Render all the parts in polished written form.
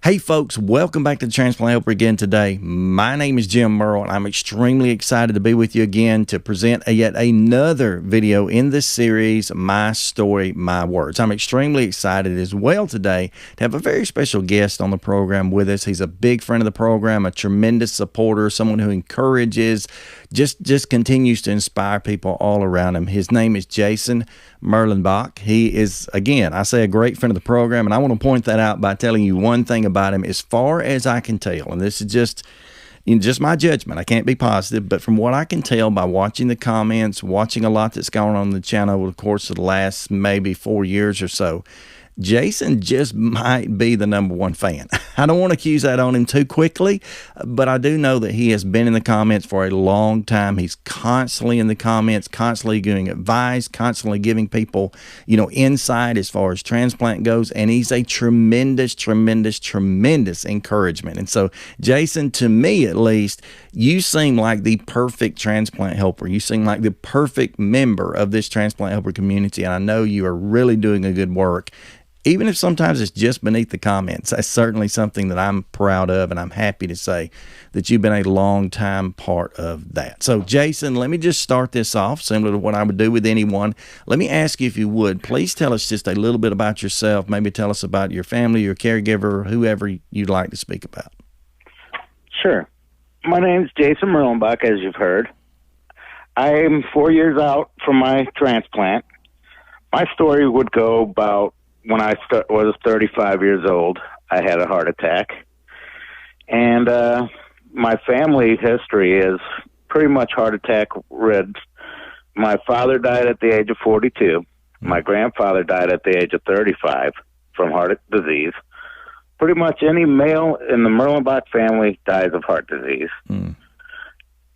Hey folks, welcome back to the Transplant Helper again today. My name is Jim Merle, and I'm extremely excited to be with you again to present yet another video in this series, My Story, My Words. I'm extremely excited as well today to have a very special guest on the program with us. He's a big friend of the program, a tremendous supporter, someone who encourages, just continues to inspire people all around him. His name is Jason Merlenbach. He is, again, I say a great friend of the program, and I want to point that out by telling you one thing about him. As far as I can tell, and this is just my judgment, I can't be positive, but from what I can tell by watching the comments, watching a lot that's going on the channel over the course of the last maybe 4 years or so, Jason just might be the #1 fan. I don't want to accuse that on him too quickly, but I do know that he has been in the comments for a long time. He's constantly in the comments, constantly giving advice, constantly giving people, insight as far as transplant goes, and he's a tremendous, tremendous, tremendous encouragement. And so, Jason, to me at least, you seem like the perfect transplant helper. You seem like the perfect member of this transplant helper community, and I know you are really doing a good work. Even if sometimes it's just beneath the comments, that's certainly something that I'm proud of, and I'm happy to say that you've been a long time part of that. So, Jason, let me just start this off, similar to what I would do with anyone. Let me ask you, if you would, please tell us just a little bit about yourself. Maybe tell us about your family, your caregiver, whoever you'd like to speak about. Sure. My name's Jason Merlenbach, as you've heard. I'm 4 years out from my transplant. My story would go about when I was 35 years old. I had a heart attack. And my family history is pretty much heart attack rid. My father died at the age of 42. My grandfather died at the age of 35 from heart disease. Pretty much any male in the Melenbach family dies of heart disease.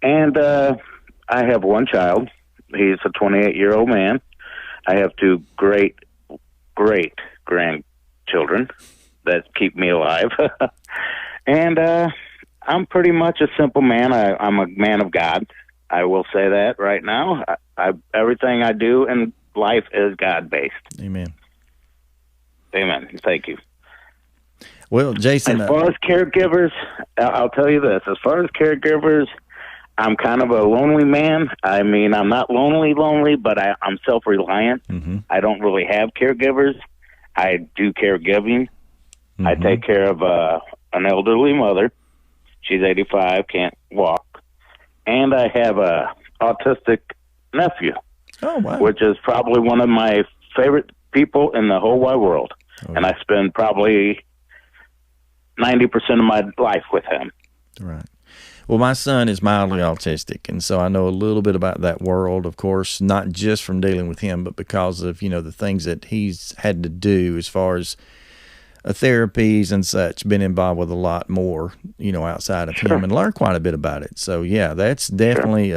And I have one child. He's a 28-year-old man. I have two great grandchildren that keep me alive. And I'm pretty much a simple man. I'm a man of God. I will say that right now. Everything I do in life is God-based. Amen. Amen. Thank you. Well, Jason, as far as caregivers, I'll tell you this. As far as caregivers, I'm kind of a lonely man. I mean, I'm not lonely, but I'm self-reliant. I don't really have caregivers. I do caregiving. I take care of an elderly mother. She's 85, can't walk. And I have a autistic nephew, which is probably one of my favorite people in the whole wide world. And I spend probably 90% of my life with him. Right. Well, my son is mildly autistic, and so I know a little bit about that world, of course, not just from dealing with him, but because of, the things that he's had to do as far as therapies and such, been involved with a lot more, outside of him, and learned quite a bit about it. So, yeah, that's definitely,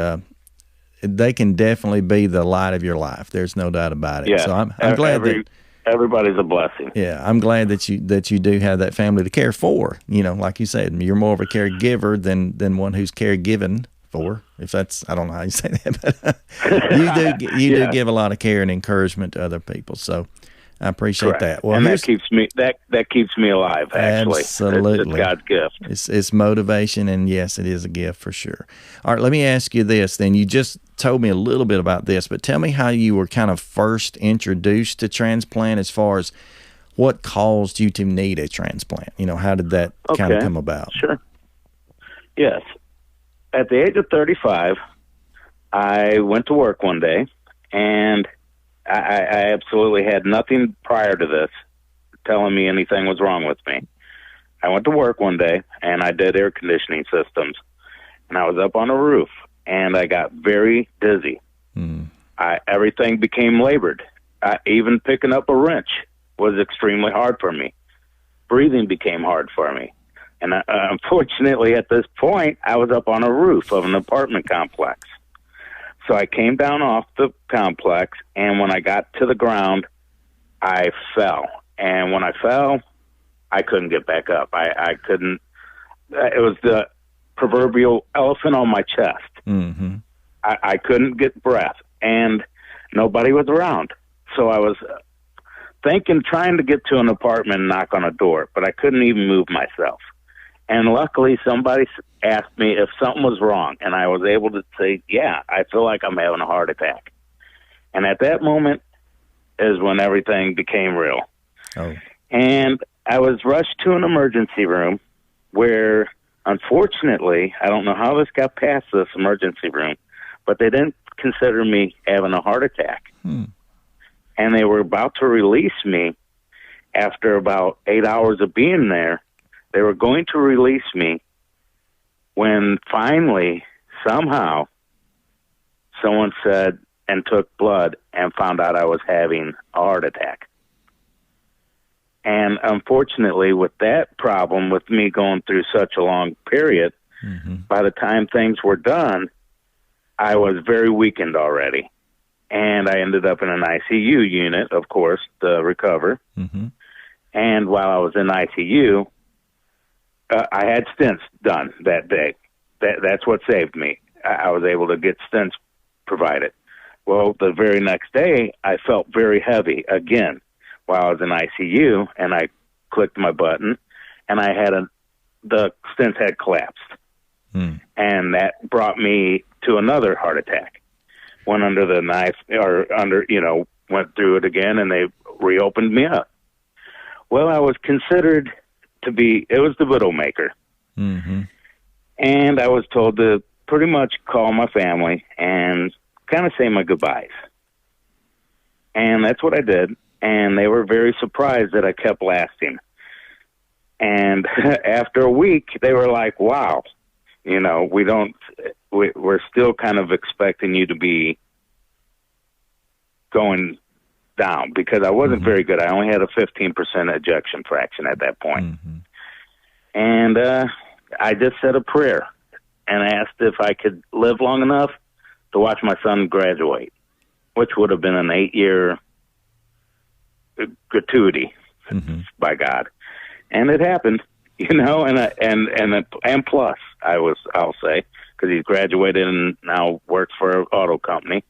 they can definitely be the light of your life. There's no doubt about it. Yeah. So I'm glad that everybody's a blessing. Yeah, I'm glad that you do have that family to care for. Like you said, you're more of a caregiver than one who's caregiving for. If that's, I don't know how you say that, but you do give a lot of care and encouragement to other people. So I appreciate that. Well, and that keeps me alive. Actually, absolutely, it's God's gift. It's motivation, and yes, it is a gift for sure. All right, let me ask you this. Then you just told me a little bit about this, but tell me how you were kind of first introduced to transplant, as far as what caused you to need a transplant. How did that kind of come about? Sure. Yes, at the age of 35, I went to work one day, and I absolutely had nothing prior to this telling me anything was wrong with me. I went to work one day, and I did air conditioning systems, and I was up on a roof, and I got very dizzy. Everything became labored. Even picking up a wrench was extremely hard for me. Breathing became hard for me. And unfortunately, at this point, I was up on a roof of an apartment complex. So I came down off the complex, and when I got to the ground, I fell. And when I fell, I couldn't get back up. I couldn't. It was the proverbial elephant on my chest. I couldn't get breath, and nobody was around. So I was trying to get to an apartment and knock on a door, but I couldn't even move myself. And luckily, somebody asked me if something was wrong, and I was able to say, yeah, I feel like I'm having a heart attack. And at that moment is when everything became real. Oh. And I was rushed to an emergency room where, unfortunately, I don't know how this got past this emergency room, but they didn't consider me having a heart attack. And they were about to release me after about 8 hours of being there. They were going to release me when finally, somehow, someone said and took blood and found out I was having a heart attack. And unfortunately, with that problem, with me going through such a long period, by the time things were done, I was very weakened already. And I ended up in an ICU unit, of course, to recover. And while I was in ICU, I had stents done that day. That's what saved me. I was able to get stents provided. Well, the very next day, I felt very heavy again while I was in ICU, and I clicked my button, and I had the stents had collapsed. And that brought me to another heart attack. Went under the knife, went through it again, and they reopened me up. Well, I was considered to be, it was the widowmaker. And I was told to pretty much call my family and kind of say my goodbyes. And that's what I did. And they were very surprised that I kept lasting. And after a week, they were like, wow, we're still kind of expecting you to be going down, because I wasn't very good. I only had a 15% ejection fraction at that point. And I just said a prayer and asked if I could live long enough to watch my son graduate, which would have been an 8-year gratuity by God. And it happened, and plus I'll say, because he's graduated and now works for an auto company.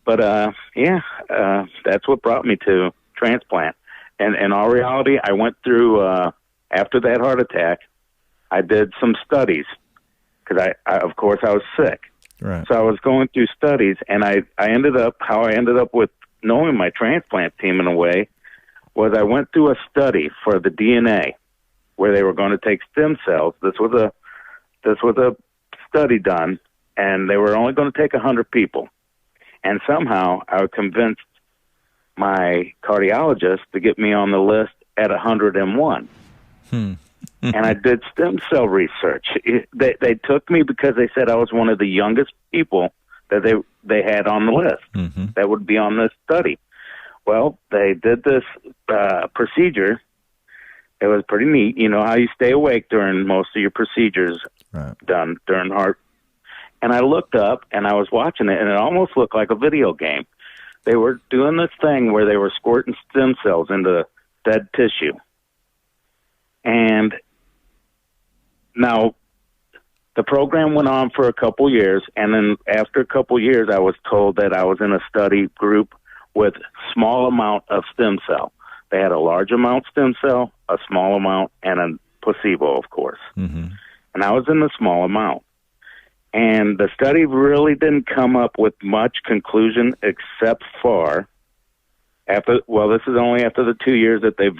But that's what brought me to transplant. And in all reality, I went through, after that heart attack, I did some studies, because of course I was sick. Right. So I was going through studies, and I ended up with knowing my transplant team in a way, was I went through a study for the DNA where they were going to take stem cells. This was a study done, and they were only going to take 100 people. And somehow I convinced my cardiologist to get me on the list at 101. And I did stem cell research. They took me because they said I was one of the youngest people that they had on the list that would be on this study. Well, they did this procedure. It was pretty neat. You know how you stay awake during most of your procedures done during heart. And I looked up, and I was watching it, and it almost looked like a video game. They were doing this thing where they were squirting stem cells into dead tissue. And now the program went on for a couple years, and then after a couple years, I was told that I was in a study group with small amount of stem cell. They had a large amount stem cell, a small amount, and a placebo, of course. And I was in the small amount. And the study really didn't come up with much conclusion except for this is only after the 2 years that they've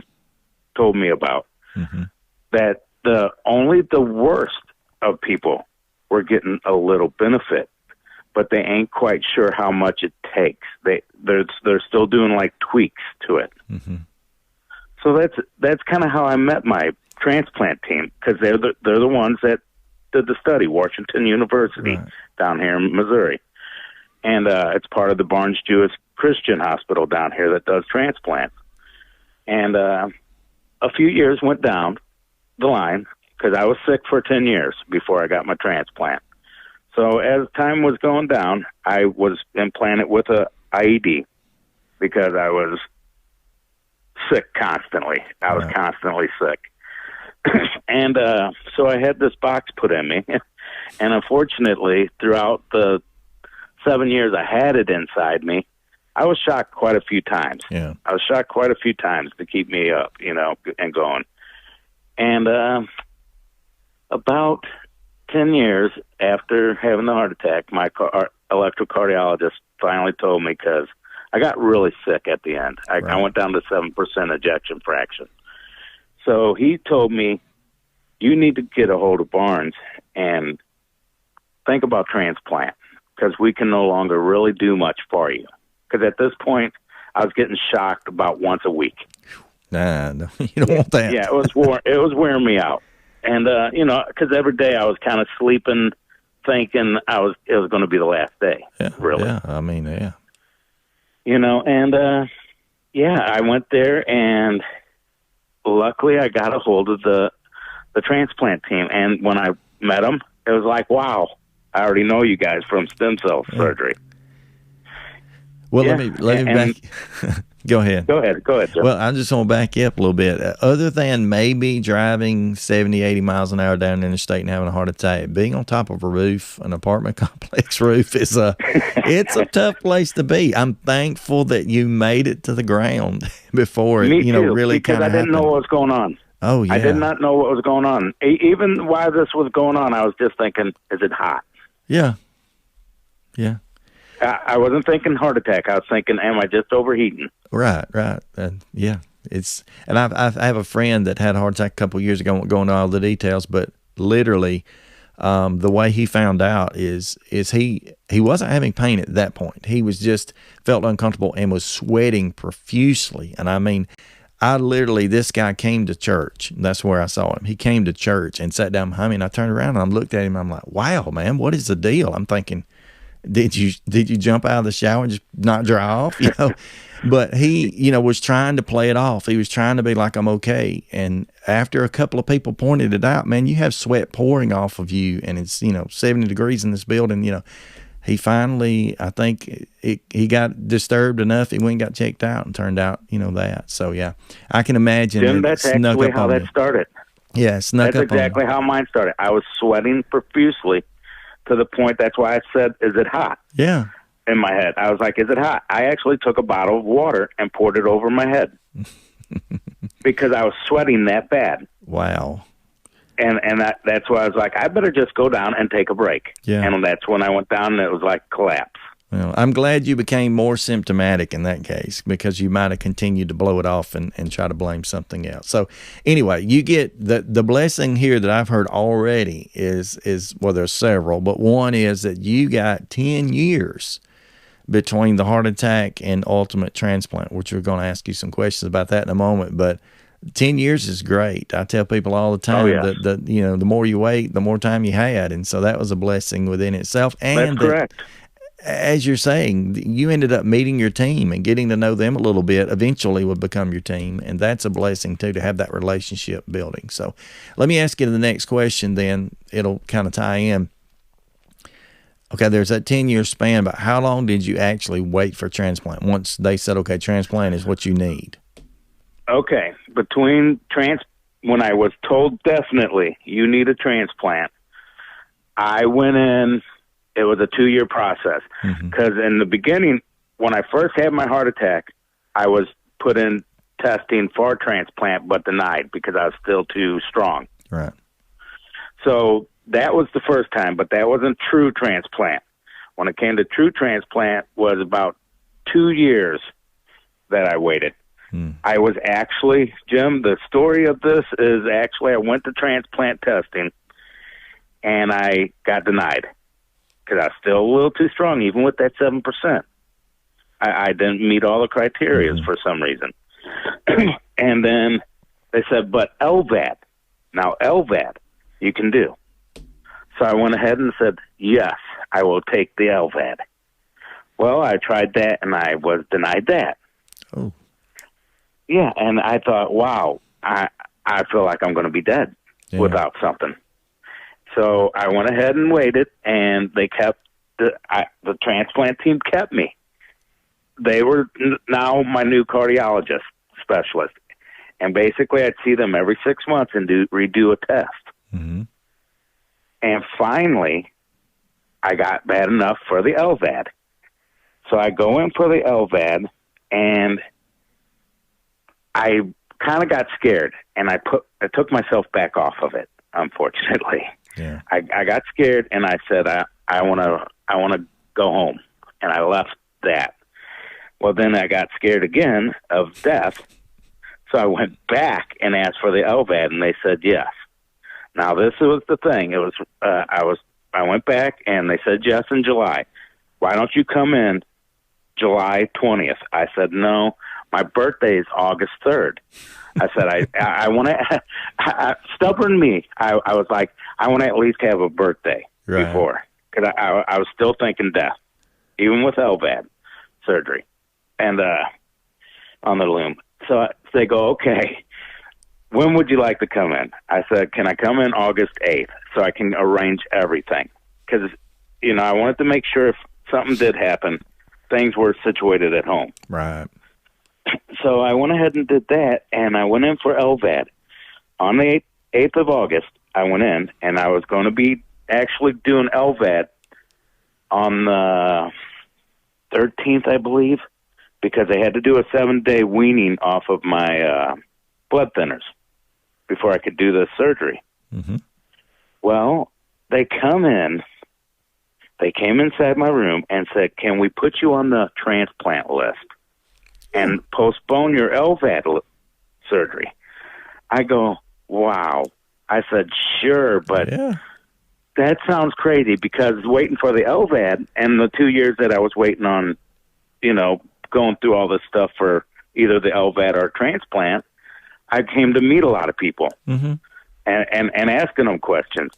told me about, that only the worst of people were getting a little benefit, but they ain't quite sure how much it takes. They're still doing like tweaks to it. So that's kind of how I met my transplant team, because they're the ones that did the study, Washington University down here in Missouri. And it's part of the Barnes Jewish Christian Hospital down here that does transplants. And a few years went down the line, because I was sick for 10 years before I got my transplant. So as time was going down, I was implanted with a IED because I was sick constantly. I was constantly sick. And so I had this box put in me. And unfortunately, throughout the 7 years I had it inside me, I was shocked quite a few times. Yeah. I was shocked quite a few times to keep me up, and going. And about 10 years after having the heart attack, my electrocardiologist finally told me, because I got really sick at the end. I went down to 7% ejection fraction. So he told me, you need to get a hold of Barnes and think about transplant, because we can no longer really do much for you. Because at this point, I was getting shocked about once a week. Nah, no, you don't want that. Yeah, it was wearing me out. And, because every day I was kind of sleeping, thinking it was going to be the last day, really. Yeah, I mean, yeah. I went there, and luckily I got a hold of the transplant team. And when I met them, it was like, wow, I already know you guys from stem cell surgery. Well, let me back. Go ahead. Go ahead, sir. Well, I just want to back you up a little bit. Other than maybe driving 70, 80 miles an hour down the interstate and having a heart attack, being on top of a roof, an apartment complex roof, it's a tough place to be. I'm thankful that you made it to the ground before it, really kind of happened. Because I didn't know what was going on. Oh, yeah. I did not know what was going on. Even while this was going on, I was just thinking, is it hot? Yeah. Yeah. I wasn't thinking heart attack. I was thinking, am I just overheating? Right. Yeah. And I have a friend that had a heart attack a couple of years ago. I won't go into all the details, but literally, the way he found out is he wasn't having pain at that point. He was just felt uncomfortable and was sweating profusely. And I mean, this guy came to church. That's where I saw him. He came to church and sat down behind me, and I turned around and I looked at him. And I'm like, wow, man, what is the deal? I'm thinking, did you jump out of the shower and just not dry off? But he, was trying to play it off. He was trying to be like, I'm okay. And after a couple of people pointed it out, man, you have sweat pouring off of you, and it's, 70 degrees in this building, he finally, I think he got disturbed enough. He went and got checked out, and turned out, that. So, yeah, I can imagine. Jim, that's actually how that started. Yeah, it snuck up on me. That's exactly how mine started. I was sweating profusely to the point, that's why I said, is it hot? Yeah. In my head. I was like, is it hot? I actually took a bottle of water and poured it over my head because I was sweating that bad. Wow. And that's why I was like, I better just go down and take a break. Yeah. And that's when I went down, and it was like collapse. Well, I'm glad you became more symptomatic in that case, because you might have continued to blow it off and try to blame something else. So anyway, you get the blessing here that I've heard already is, well, there's several, but one is that you got 10 years between the heart attack and ultimate transplant, which we're going to ask you some questions about that in a moment. But 10 years is great. I tell people all the time that the more you wait, the more time you had. And so that was a blessing within itself. And that's correct. As you're saying, you ended up meeting your team and getting to know them a little bit, eventually would become your team. And that's a blessing too, to have that relationship building. So let me ask you the next question, then it'll kind of tie in. Okay, there's that 10-year span, but how long did you actually wait for transplant once they said, okay, transplant is what you need? Okay, between when I was told definitely you need a transplant, I went in. It was a 2-year process, because in the beginning, when I first had my heart attack, I was put in testing for transplant but denied because I was still too strong. Right. So that was the first time, but that wasn't true transplant. When it came to true transplant, was about 2 years that I waited. I was actually, Jim, the story of this is actually I went to transplant testing, and I got denied because I was still a little too strong, even with that 7%. I didn't meet all the criteria for some reason. And then they said, but LVAD. Now, LVAD, you can do. So I went ahead and said, yes, I will take the LVAD. Well, I tried that, and I was denied that. Oh. Yeah, and I thought, wow, I feel like I'm going to be dead without something. So I went ahead and waited, and they kept the transplant team kept me. They were now my new cardiologist specialist, and basically I'd see them every 6 months and redo a test. And finally, I got bad enough for the LVAD. So I go in for the LVAD, and I kind of got scared, and I took myself back off of it. Unfortunately, yeah. I got scared, and I said I want to go home, and I left that. Well, then I got scared again of death, so I went back and asked for the LVAD, and they said yes. Now this was the thing. It was I went back, and they said yes in July. Why don't you come in July 20th? I said no. My birthday is August 3rd. I said, I want to, stubborn me. I was like, I want to at least have a birthday before. Because I was still thinking death, even with LVAD surgery and on the loom. So they go, okay, when would you like to come in? I said, can I come in August 8th so I can arrange everything? Because, I wanted to make sure if something did happen, things were situated at home. Right. So I went ahead and did that, and I went in for LVAD. On the 8th of August, I went in, and I was going to be actually doing LVAD on the 13th, I believe, because I had to do a 7-day weaning off of my blood thinners before I could do the surgery. Mm-hmm. Well, they came inside my room and said, can we put you on the transplant list and postpone your LVAD surgery? I go, wow. I said, sure, but that sounds crazy because waiting for the LVAD and the 2 years that I was waiting on, going through all this stuff for either the LVAD or transplant, I came to meet a lot of people mm-hmm. and asking them questions.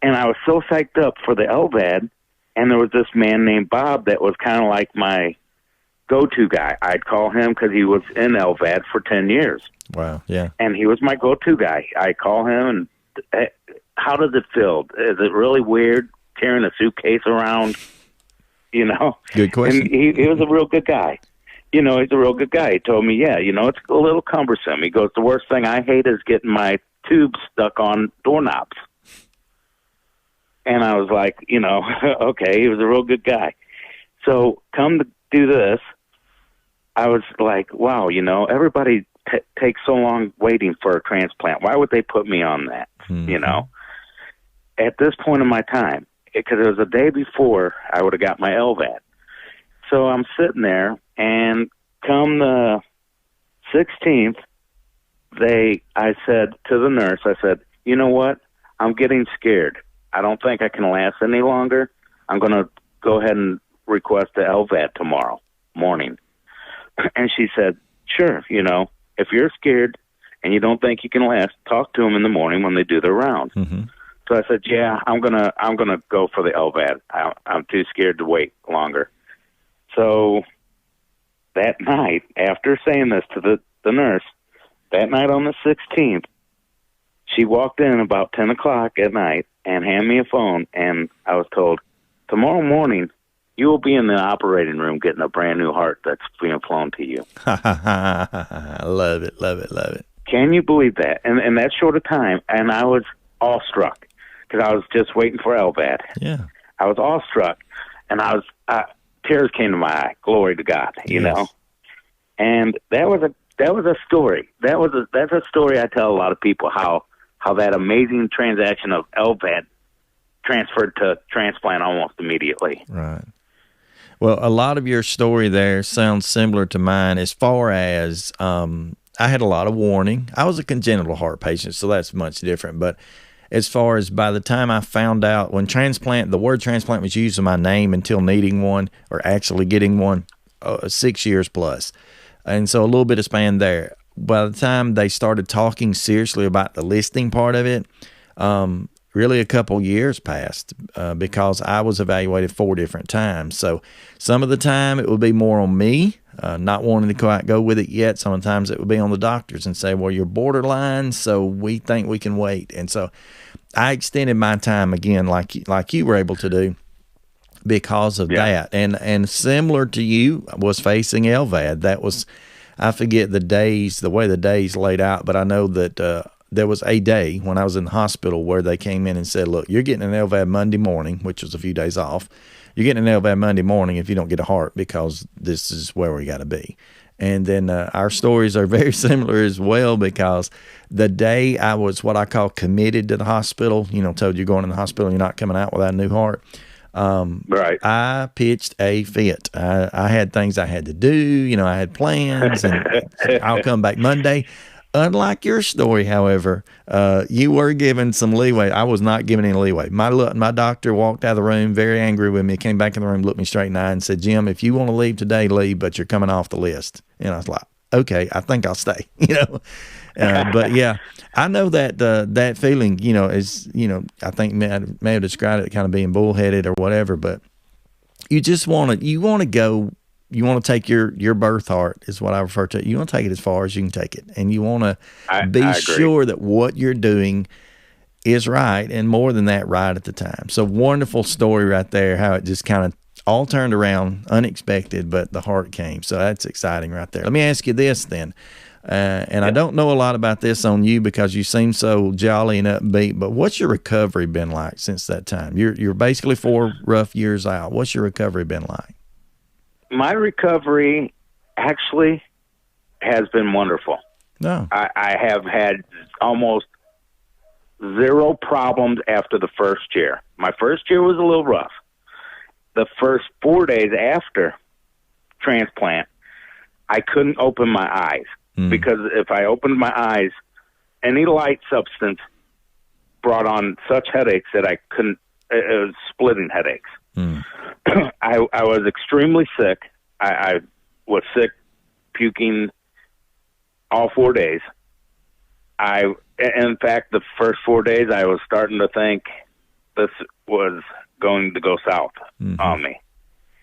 And I was so psyched up for the LVAD, and there was this man named Bob that was kind of like my go-to guy. I'd call him because he was in LVAD for 10 years. Wow, yeah. And he was my go-to guy. I call him, and how does it feel? Is it really weird carrying a suitcase around? Good question. And he was a real good guy. He's a real good guy. He told me, it's a little cumbersome. He goes, the worst thing I hate is getting my tubes stuck on doorknobs. And I was like, okay, he was a real good guy. So come to do this, I was like, wow, everybody takes so long waiting for a transplant. Why would they put me on that, Mm-hmm. At this point in my time, because it was the day before I would have got my LVAD. So I'm sitting there, and come the 16th, I said to the nurse, I said, you know what? I'm getting scared. I don't think I can last any longer. I'm going to go ahead and request the LVAD tomorrow morning. And she said, sure, if you're scared and you don't think you can last, talk to them in the morning when they do their rounds. Mm-hmm. So I said, yeah, I'm gonna go for the LVAD. I'm too scared to wait longer. So that night, after saying this to the nurse, that night on the 16th, she walked in about 10 o'clock at night and handed me a phone, and I was told, tomorrow morning, you will be in the operating room getting a brand new heart that's being flown to you. Love it, love it, love it. Can you believe that? And that short of time, and I was awestruck because I was just waiting for LVAD. Yeah. I was awestruck, and tears came to my eye. Glory to God, you know. And that was a story. That's a story I tell a lot of people, how that amazing transaction of LVAD transferred to transplant almost immediately. Right. Well, a lot of your story there sounds similar to mine as far as I had a lot of warning. I was a congenital heart patient, so that's much different. But as far as by the time I found out when the word transplant was used in my name until needing one or actually getting one, 6 years plus. And so a little bit of span there. By the time they started talking seriously about the listing part of it, really a couple years passed because I was evaluated 4 different times. So some of the time it would be more on me, not wanting to quite go with it yet. Sometimes it would be on the doctors and say, well, you're borderline, so we think we can wait. And so I extended my time again like you were able to do because of that. And similar to you, I was facing LVAD. That was, I forget the way the days laid out, but I know that there was a day when I was in the hospital where they came in and said, look, you're getting an LVAD Monday morning, which was a few days off. You're getting an LVAD Monday morning if you don't get a heart, because this is where we got to be. And then our stories are very similar as well, because the day I was what I call committed to the hospital, told you're going in the hospital, you're not coming out without a new heart. Right. I pitched a fit. I had things I had to do. I had plans, and I'll come back Monday. Unlike your story, however, you were given some leeway. I was not given any leeway. My doctor walked out of the room very angry with me, came back in the room, looked me straight in the eye and said, Jim, if you want to leave today, leave, but you're coming off the list. And I was like, okay, I think I'll stay, but yeah, I know that, that feeling, is, I think may have described it kind of being bullheaded or whatever, but you just want to go. You want to take your birth heart, is what I refer to it. You want to take it as far as you can take it. And you want to be sure that what you're doing is right, and more than that, right at the time. So wonderful story right there, how it just kind of all turned around, unexpected, but the heart came. So that's exciting right there. Let me ask you this then. I don't know a lot about this on you because you seem so jolly and upbeat, but what's your recovery been like since that time? You're basically 4 rough years out. What's your recovery been like? My recovery actually has been wonderful. No. I have had almost 0 problems after the first year. My first year was a little rough. The first 4 days after transplant, I couldn't open my eyes because if I opened my eyes, any light substance brought on such headaches that I couldn't, it was splitting headaches. I was extremely sick. I was sick, puking all 4 days. In fact, the first 4 days, I was starting to think this was going to go south on me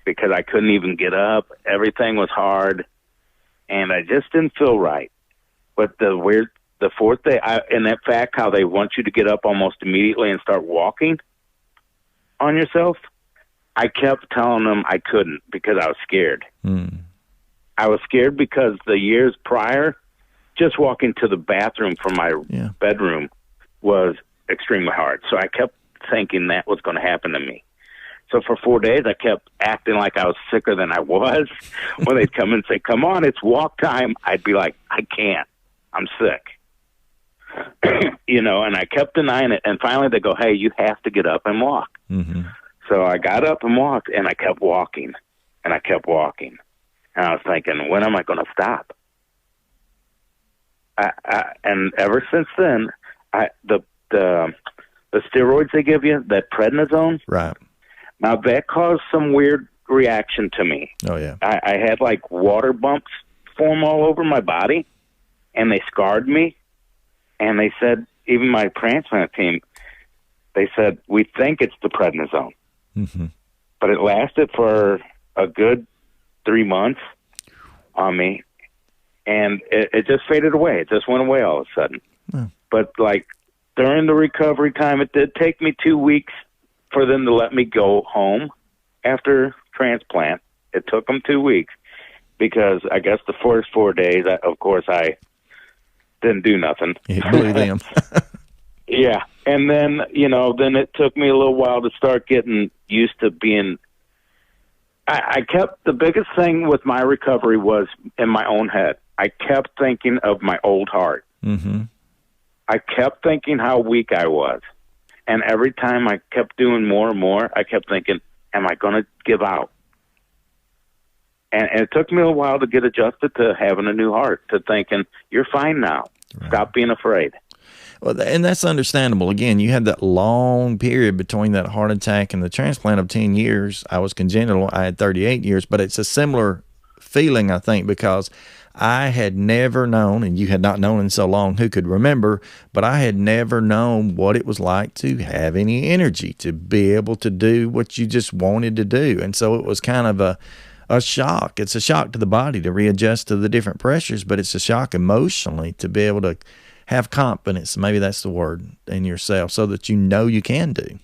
because I couldn't even get up. Everything was hard, and I just didn't feel right. But the 4th day, and that fact how they want you to get up almost immediately and start walking on yourself, I kept telling them I couldn't because I was scared. I was scared because the years prior, just walking to the bathroom from my bedroom was extremely hard. So I kept thinking that was going to happen to me. So for 4 days, I kept acting like I was sicker than I was. When they'd come and say, come on, it's walk time, I'd be like, I can't. I'm sick. And I kept denying it. And finally they go, hey, you have to get up and walk. So I got up and walked, and I kept walking, and I kept walking. And I was thinking, when am I going to stop? And ever since then, the steroids they give you, that prednisone, right? Now that caused some weird reaction to me. Oh yeah, I had like water bumps form all over my body, and they scarred me. And they said, even my transplant team, they said, we think it's the prednisone. But it lasted for a good 3 months on me, and it just faded away. It just went away all of a sudden. But like during the recovery time, it did take me 2 weeks for them to let me go home after transplant. It took them 2 weeks because I guess the first 4 days, of course, I didn't do nothing. You blew them. Yeah. And then, then it took me a little while to start getting used to being, I kept, the biggest thing with my recovery was in my own head. I kept thinking of my old heart. I kept thinking how weak I was. And every time I kept doing more and more, I kept thinking, am I going to give out? And it took me a while to get adjusted to having a new heart, to thinking, you're fine now. Right. Stop being afraid. Well, and that's understandable. Again, you had that long period between that heart attack and the transplant of 10 years. I was congenital. I had 38 years, but it's a similar feeling, I think, because I had never known, and you had not known in so long, who could remember, but I had never known what it was like to have any energy, to be able to do what you just wanted to do. And so it was kind of a shock. It's a shock to the body to readjust to the different pressures, but it's a shock emotionally to be able to have confidence, maybe that's the word, in yourself, so that you can do.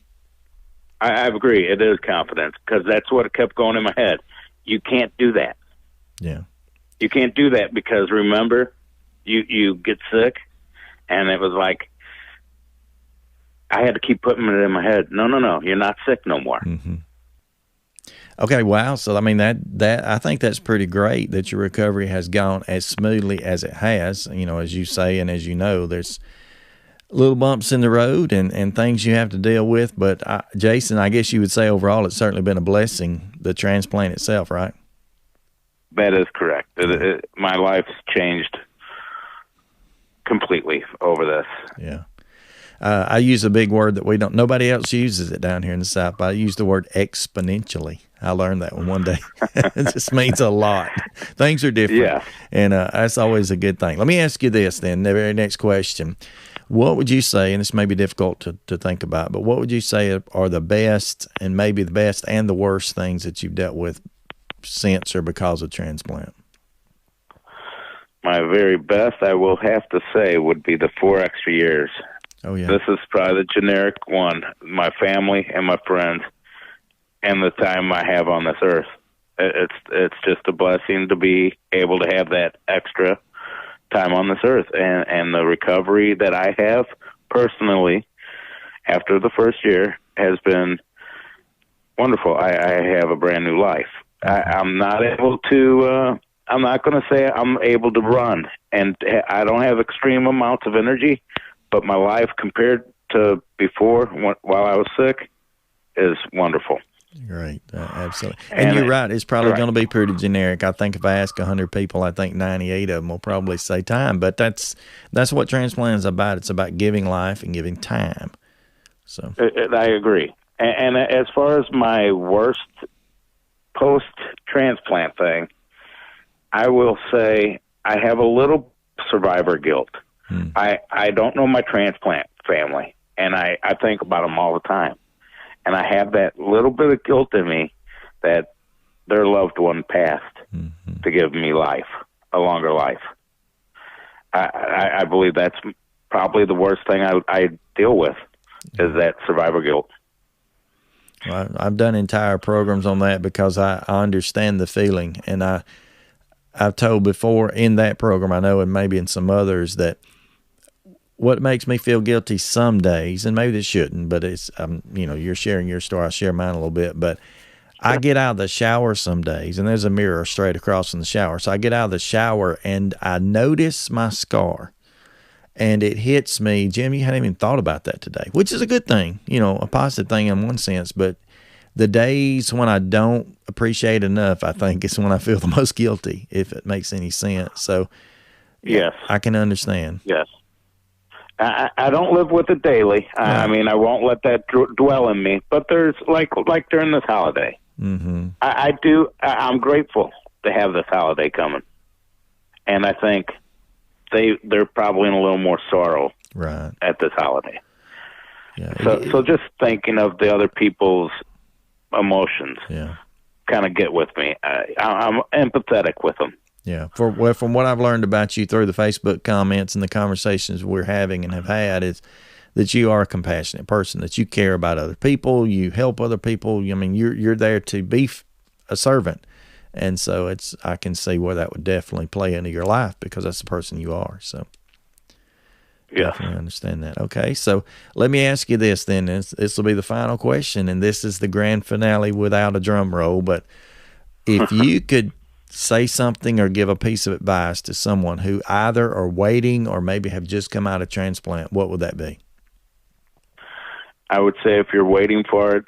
I agree. It is confidence, because that's what kept going in my head. You can't do that. Yeah. You can't do that because, remember, you get sick, And it was like, I had to keep putting it in my head. No, you're not sick no more. Mm-hmm. Okay, wow. So, I mean, that I think that's pretty great that your recovery has gone as smoothly as it has. You know, as you say, and as you know, there's little bumps in the road and things you have to deal with. But, Jason, I guess you would say overall it's certainly been a blessing, the transplant itself, right? That is correct. My life's changed completely over this. Yeah. I use a big word that nobody else uses it down here in the South, but I use the word exponentially. I learned that one day. It just means a lot. Things are different. Yeah. And that's always a good thing. Let me ask you this then, the very next question. What would you say, and this may be difficult to think about, but what would you say are the best and maybe the best and the worst things that you've dealt with since or because of transplant? My very best, I will have to say, would be the 4 extra years. Oh, yeah. This is probably the generic one. My family and my friends and the time I have on this earth. It's just a blessing to be able to have that extra time on this earth. And the recovery that I have personally after the first year has been wonderful. I have a brand new life. I'm not able to, I'm not going to say I'm able to run, and I don't have extreme amounts of energy, but my life compared to before while I was sick is wonderful. Great. Absolutely. And you're right. It's probably going to be pretty generic. I think if I ask 100 people, I think 98 of them will probably say time, but that's what transplant is about. It's about giving life and giving time. So I agree. And as far as my worst post-transplant thing, I will say I have a little survivor guilt. I don't know my transplant family, and I think about them all the time. And I have that little bit of guilt in me that their loved one passed to give me life, a longer life. I believe that's probably the worst thing I deal with is that survivor guilt. Well, I've done entire programs on that because I understand the feeling. And I've told before in that program, I know, and maybe in some others, that what makes me feel guilty some days, and maybe this shouldn't, but it's, you're sharing your story, I share mine a little bit, but I get out of the shower some days, and there's a mirror straight across from the shower. So I get out of the shower and I notice my scar, and it hits me, Jim, you hadn't even thought about that today, which is a good thing, a positive thing in one sense, but the days when I don't appreciate enough, I think, is when I feel the most guilty, if it makes any sense. So yes, I can understand. Yes. I don't live with it daily. Right. I mean, I won't let that dwell in me. But there's like during this holiday, I do. I'm grateful to have this holiday coming, and I think they're probably in a little more sorrow right at this holiday. Yeah. So just thinking of the other people's emotions, kind of get with me. I'm empathetic with them. Yeah. From what I've learned about you through the Facebook comments and the conversations we're having and have had is that you are a compassionate person, that you care about other people, you help other people. I mean, you're there to be a servant. And so I can see where that would definitely play into your life because that's the person you are. So yeah, I understand that. Okay. So let me ask you this then. This will be the final question, and this is the grand finale without a drum roll. But if you could say something or give a piece of advice to someone who either are waiting or maybe have just come out of transplant, what would that be? I would say if you're waiting for it,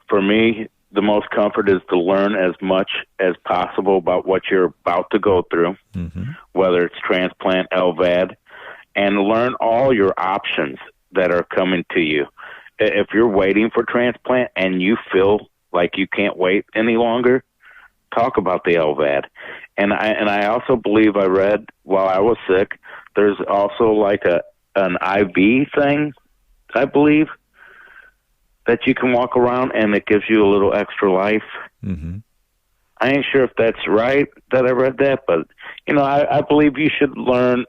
for me, the most comfort is to learn as much as possible about what you're about to go through, whether it's transplant, LVAD, and learn all your options that are coming to you. If you're waiting for transplant and you feel like you can't wait any longer, talk about the LVAD. And I also believe I read while I was sick, there's also like an IV thing, I believe, that you can walk around and it gives you a little extra life. I ain't sure if that's right that I read that, but I believe you should learn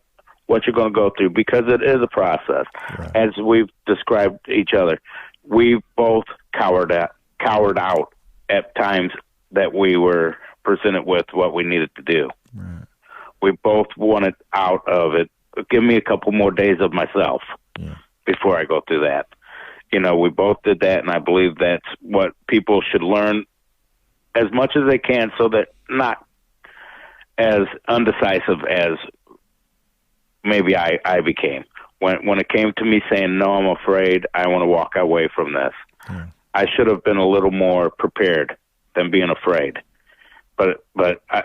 what you're going to go through because it is a process. Right. As we've described each other, we both cowered out at times that we were presented with what we needed to do. Right. We both wanted out of it give me a couple more days of myself before I go through that. We both did that, and I believe that's what people should learn as much as they can, so that not as undecisive as maybe I became. When it came to me saying, no, I'm afraid, I want to walk away from this, I should have been a little more prepared than being afraid. But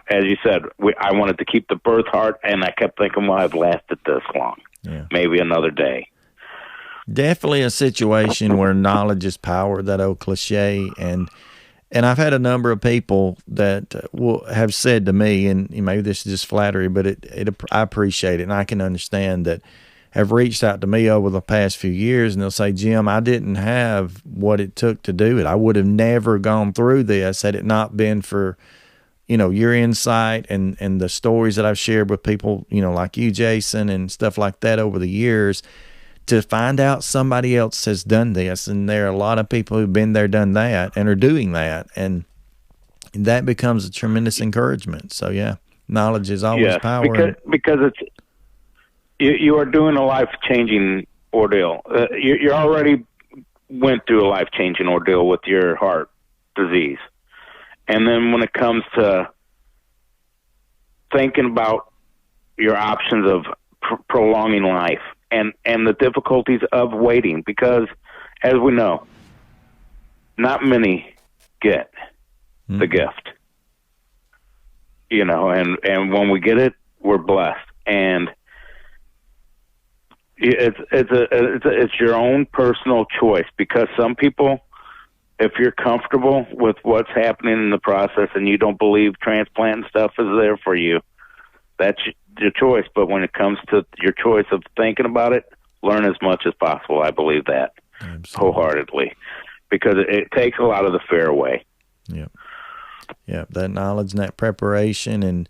as you said, I wanted to keep the birth heart, and I kept thinking, well, I've lasted this long. Maybe another day. Definitely a situation where knowledge is power, that old cliche. And I've had a number of people that have said to me, and maybe this is just flattery, but I appreciate it, and I can understand that, have reached out to me over the past few years, and they'll say, Jim, I didn't have what it took to do it. I would have never gone through this had it not been for your insight and the stories that I've shared with people, like you, Jason, and stuff like that over the years, to find out somebody else has done this. And there are a lot of people who've been there, done that, and are doing that. And that becomes a tremendous encouragement. So knowledge is always power. Because it's, you are doing a life-changing ordeal. You already went through a life-changing ordeal with your heart disease. And then when it comes to thinking about your options of prolonging life and the difficulties of waiting, because as we know, not many get the gift, and when we get it, we're blessed. And it's your own personal choice, because some people, if you're comfortable with what's happening in the process and you don't believe transplant and stuff is there for you, that's your choice. But when it comes to your choice of thinking about it, learn as much as possible. I believe that wholeheartedly, because it takes a lot of the fear away. Yeah, that knowledge and that preparation and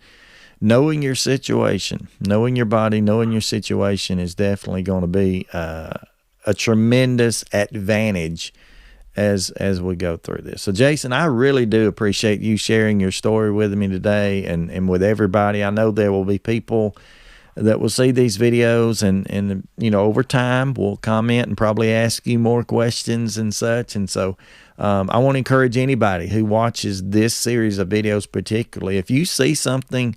knowing your situation, knowing your body, knowing your situation is definitely going to be a tremendous advantage as we go through this. So, Jason, I really do appreciate you sharing your story with me today and with everybody. I know there will be people that will see these videos and over time will comment and probably ask you more questions and such. And so I want to encourage anybody who watches this series of videos, particularly if you see something,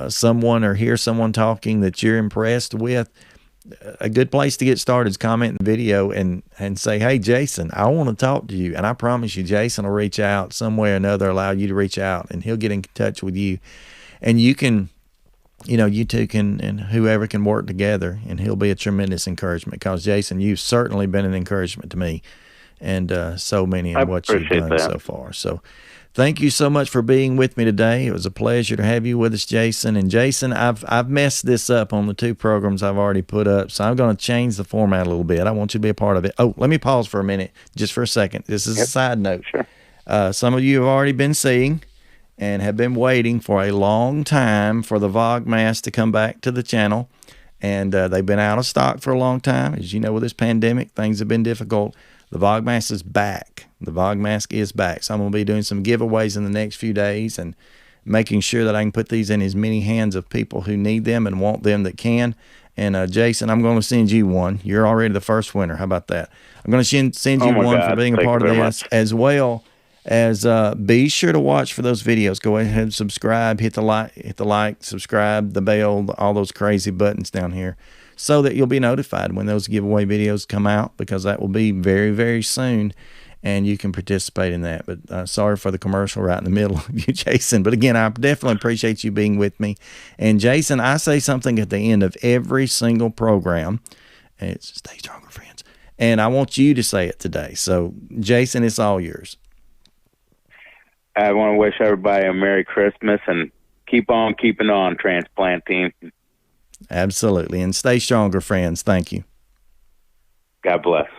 someone or hear someone talking that you're impressed with, a good place to get started is comment in the video and say, hey, Jason, I want to talk to you. And I promise you, Jason will reach out some way or another, allow you to reach out, and he'll get in touch with you. And you can, you two can, and whoever can work together, and he'll be a tremendous encouragement, because, Jason, you've certainly been an encouragement to me and so many in what you've done so far. So thank you so much for being with me today. It was a pleasure to have you with us, Jason. And Jason, I've messed this up on the 2 programs I've already put up, so I'm going to change the format a little bit. I want you to be a part of it. Oh, let me pause for a minute, just for a second. This is a side note. Sure. Some of you have already been seeing and have been waiting for a long time for the VOG to come back to the channel. And they've been out of stock for a long time. As you know, with this pandemic, things have been difficult. The VOG is back. The VOG is back. So I'm going to be doing some giveaways in the next few days and making sure that I can put these in as many hands of people who need them and want them that can. And Jason, I'm going to send you one. You're already the first winner. How about that? I'm going to send you one for being a part of this, as well as be sure to watch for those videos. Go ahead and subscribe, hit the like, subscribe, the bell, all those crazy buttons down here, so that you'll be notified when those giveaway videos come out, because that will be very, very soon, and you can participate in that. But sorry for the commercial right in the middle of you, Jason. But again, I definitely appreciate you being with me. And Jason, I say something at the end of every single program. It's stay stronger, friends. And I want you to say it today. So, Jason, it's all yours. I want to wish everybody a Merry Christmas and keep on keeping on, Transplant team. Absolutely. And stay stronger, friends. Thank you. God bless.